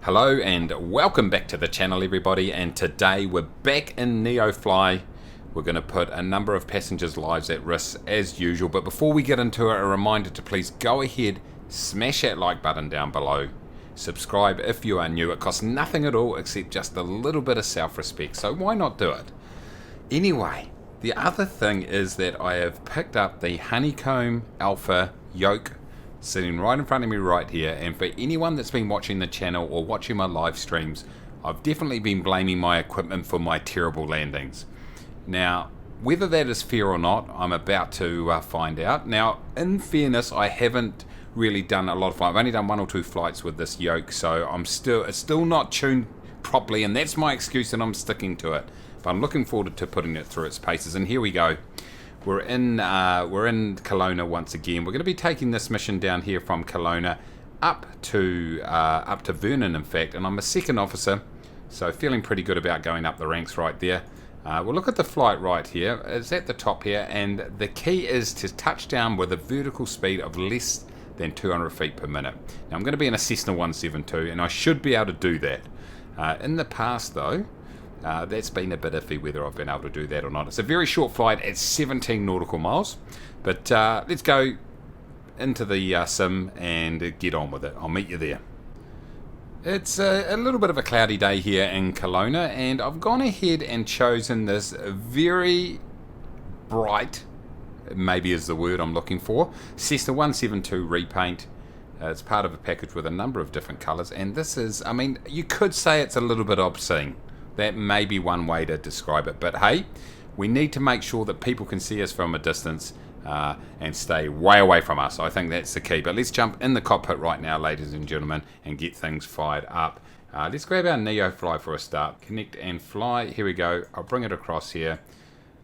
Hello and welcome back to the channel, everybody, and today we're back in NeoFly. We're going to put a number of passengers' lives at risk as usual, but before we get into it, a reminder to please go ahead, smash that like button down below, subscribe if you are new. It costs nothing at all except just a little bit of self-respect, so why not do it? Anyway, the other thing is that I have picked up the Honeycomb Alpha Yoke sitting right in front of me right here, and for anyone that's been watching the channel or watching my live streams, I've definitely been blaming my equipment for my terrible landings. Now, whether that is fair or not, I'm about to find out. Now, in fairness, I haven't really done a lot of flights. I've only done 1 or 2 flights with this yoke, so it's still not tuned properly, and that's my excuse, and I'm sticking to it. But I'm looking forward to putting it through its paces, and here we go. We're in Kelowna once again. We're going to be taking this mission down here from Kelowna up to Vernon, in fact. And I'm a second officer, so feeling pretty good about going up the ranks right there. We'll look at the flight right here. It's at the top here, and the key is to touch down with a vertical speed of less than 200 feet per minute. Now I'm going to be in a Cessna 172, and I should be able to do that. In the past, though, that's been a bit iffy whether I've been able to do that or not. It's a very short flight at 17 nautical miles, but let's go into the sim and get on with it. I'll meet you there. It's a little bit of a cloudy day here in Kelowna, and I've gone ahead and chosen this very bright, maybe is the word I'm looking for, Cessna 172 repaint. It's part of a package with a number of different colours, and this is, I mean, you could say it's a little bit obscene. That may be one way to describe it, but hey, we need to make sure that people can see us from a distance and stay way away from us. I think that's the key. But let's jump in the cockpit right now, ladies and gentlemen, and get things fired up. Let's grab our NeoFly for a start. Connect and fly. Here we go. I'll bring it across here.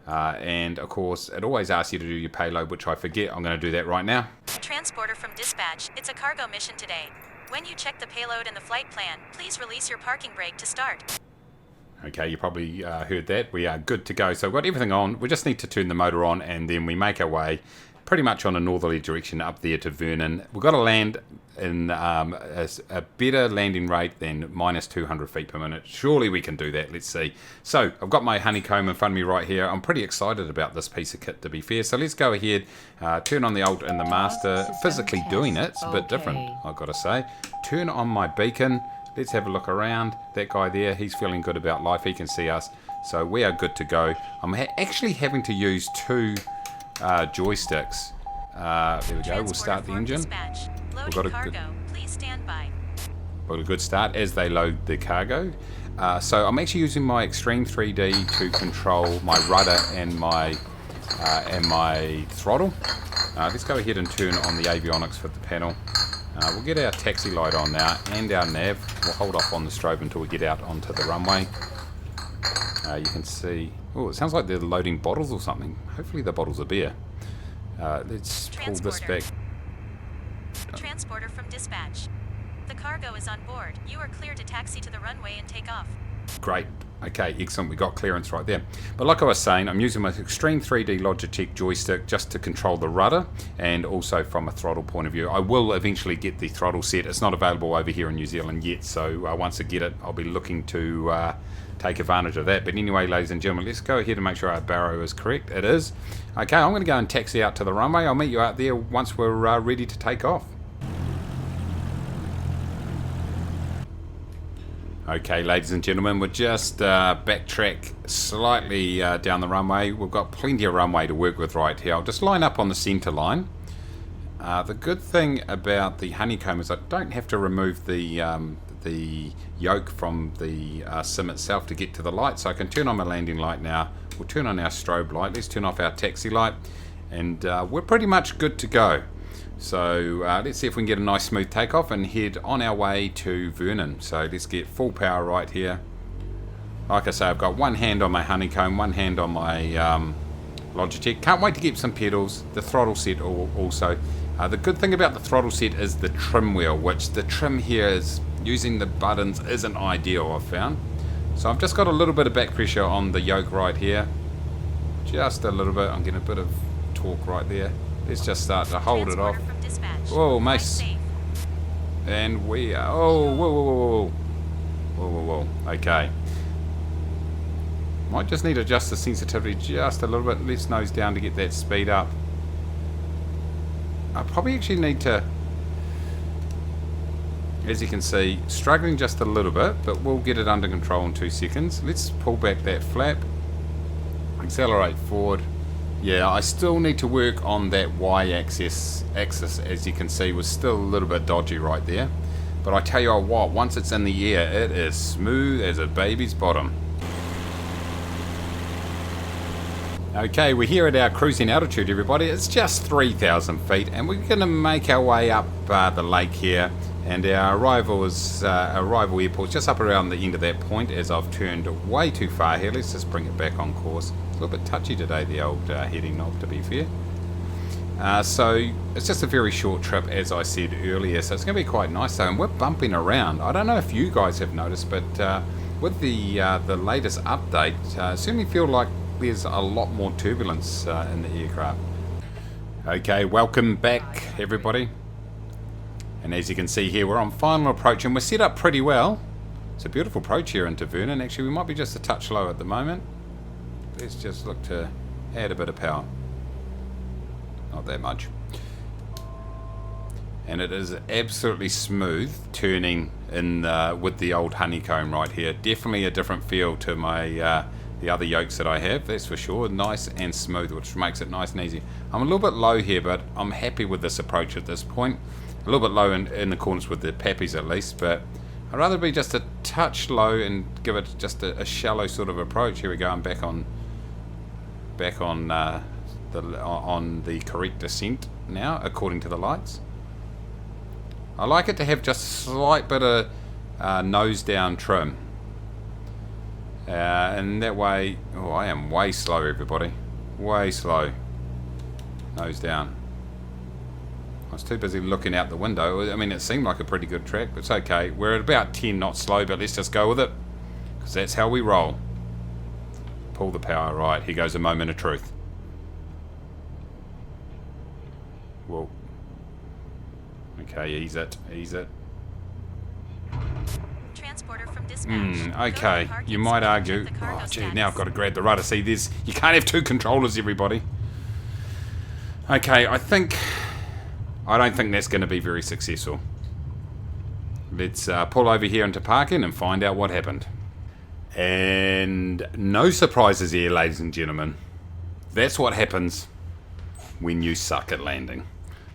And of course, it always asks you to do your payload, which I forget. I'm going to do that right now. Transporter from dispatch. It's a cargo mission today. When you check the payload and the flight plan, please release your parking brake to start. Okay, you probably heard that. We are good to go. So we've got everything on. We just need to turn the motor on, and then we make our way pretty much on a northerly direction up there to Vernon. We've got to land in a better landing rate than minus 200 feet per minute. Surely we can do that. Let's see. So I've got my Honeycomb in front of me right here. I'm pretty excited about this piece of kit, to be fair. So let's go ahead, turn on the alt and the master. Physically doing it, it's a bit different, I've got to say. Turn on my beacon. Let's have a look around. That guy there, he's feeling good about life. He can see us. So we are good to go. I'm actually having to use 2 joysticks. There we go. We'll start the engine. We've got a good start as they load the cargo. So I'm actually using my Extreme 3D to control my rudder and my throttle. Let's go ahead and turn on the avionics for the panel. We'll get our taxi light on now and our nav. We'll hold off on the strobe until we get out onto the runway. You can see... Oh, it sounds like they're loading bottles or something. Hopefully the bottles are beer. Let's pull this back. Transporter from dispatch. The cargo is on board. You are clear to taxi to the runway and take off. Great. Okay, excellent. We got clearance right there. But like I was saying, I'm using my Extreme 3D Logitech joystick just to control the rudder, and also from a throttle point of view. I will eventually get the throttle set. It's not available over here in New Zealand yet, so once I get it, I'll be looking to take advantage of that. But anyway, ladies and gentlemen, let's go ahead and make sure our barrow is correct. It is. Okay, I'm going to go and taxi out to the runway. I'll meet you out there once we're ready to take off. Okay, ladies and gentlemen, we'll just backtrack slightly down the runway. We've got plenty of runway to work with right here. I'll just line up on the centre line. The good thing about the Honeycomb is I don't have to remove the yoke from the sim itself to get to the light. So I can turn on my landing light now. We'll turn on our strobe light. Let's turn off our taxi light. And we're pretty much good to go. So let's see if we can get a nice smooth takeoff and head on our way to Vernon. So let's get full power right here. Like I say, I've got one hand on my Honeycomb, one hand on my Logitech. Can't wait to get some pedals. The throttle set also. The good thing about the throttle set is the trim wheel, which the trim here is using the buttons isn't ideal, I've found. So I've just got a little bit of back pressure on the yoke right here. Just a little bit. I'm getting a bit of torque right there. Let's just start to hold it off. Whoa, Mace. And we are... Oh, whoa, whoa, whoa, whoa. Okay. Might just need to adjust the sensitivity just a little bit. Let's nose down to get that speed up. I probably actually need to, as you can see, struggling just a little bit, but we'll get it under control in 2 seconds. Let's pull back that flap. Accelerate forward. Yeah, I still need to work on that y-axis, as you can see, was still a little bit dodgy right there. But I tell you what, once it's in the air, it is smooth as a baby's bottom. Okay, we're here at our cruising altitude, everybody. It's just 3,000 feet, and we're going to make our way up the lake here. And our arrival airport's just up around the end of that point, as I've turned way too far here. Let's just bring it back on course. It's a little bit touchy today, the old heading knob, to be fair. So it's just a very short trip, as I said earlier, so it's going to be quite nice though, and we're bumping around. I don't know if you guys have noticed, but with the latest update, I certainly feel like there's a lot more turbulence in the aircraft. Okay, welcome back everybody. And as you can see here, we're on final approach, and we're set up pretty well. It's a beautiful approach here into Vernon. Actually, we might be just a touch low at the moment. Let's just look to add a bit of power. Not that much. And it is absolutely smooth turning in with the old Honeycomb right here. Definitely a different feel to my the other yokes that I have, that's for sure. Nice and smooth, which makes it nice and easy. I'm a little bit low here, but I'm happy with this approach at this point. A little bit low in the corners with the pappies at least, but I'd rather be just a touch low and give it just a shallow sort of approach. Here we go. I'm back on the correct descent now, according to the lights. I like it to have just a slight bit of nose down trim, and that way. Oh, I am way slow, everybody. Way slow. Nose down. I was too busy looking out the window. I mean, it seemed like a pretty good track, but it's okay. We're at about 10 knots slow, but let's just go with it, because that's how we roll. Pull the power. Right, here goes a moment of truth. Whoa. Okay, ease it, ease it. Transporter from dispatch. Okay, you might argue, oh gee, now I've got to grab the rudder. See, this, you can't have 2 controllers, everybody. Okay, I don't think that's going to be very successful. Let's pull over here into parking and find out what happened. And no surprises here, ladies and gentlemen. That's what happens when you suck at landing.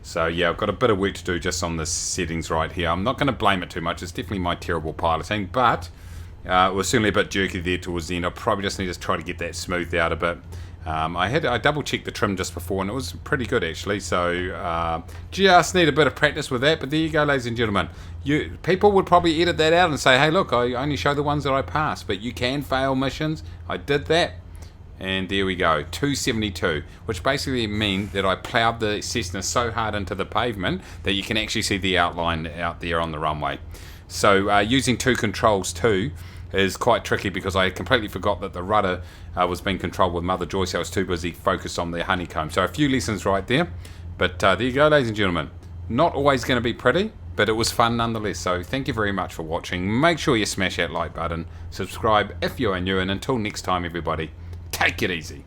So yeah, I've got a bit of work to do just on the settings right here. I'm not going to blame it too much. It's definitely my terrible piloting, but it was certainly a bit jerky there towards the end. I probably just need to try to get that smoothed out a bit. I double checked the trim just before, and it was pretty good actually, so just need a bit of practice with that. But there you go, ladies and gentlemen. People would probably edit that out and say, hey look, I only show the ones that I pass, but you can fail missions. I did that, and there we go, 272, which basically means that I ploughed the Cessna so hard into the pavement that you can actually see the outline out there on the runway. So using 2 controls too is quite tricky, because I completely forgot that the rudder was being controlled with Mother Joyce. I was too busy focused on the Honeycomb. So a few lessons right there. But there you go, ladies and gentlemen. Not always going to be pretty, but it was fun nonetheless. So thank you very much for watching. Make sure you smash that like button. Subscribe if you are new. And until next time, everybody, take it easy.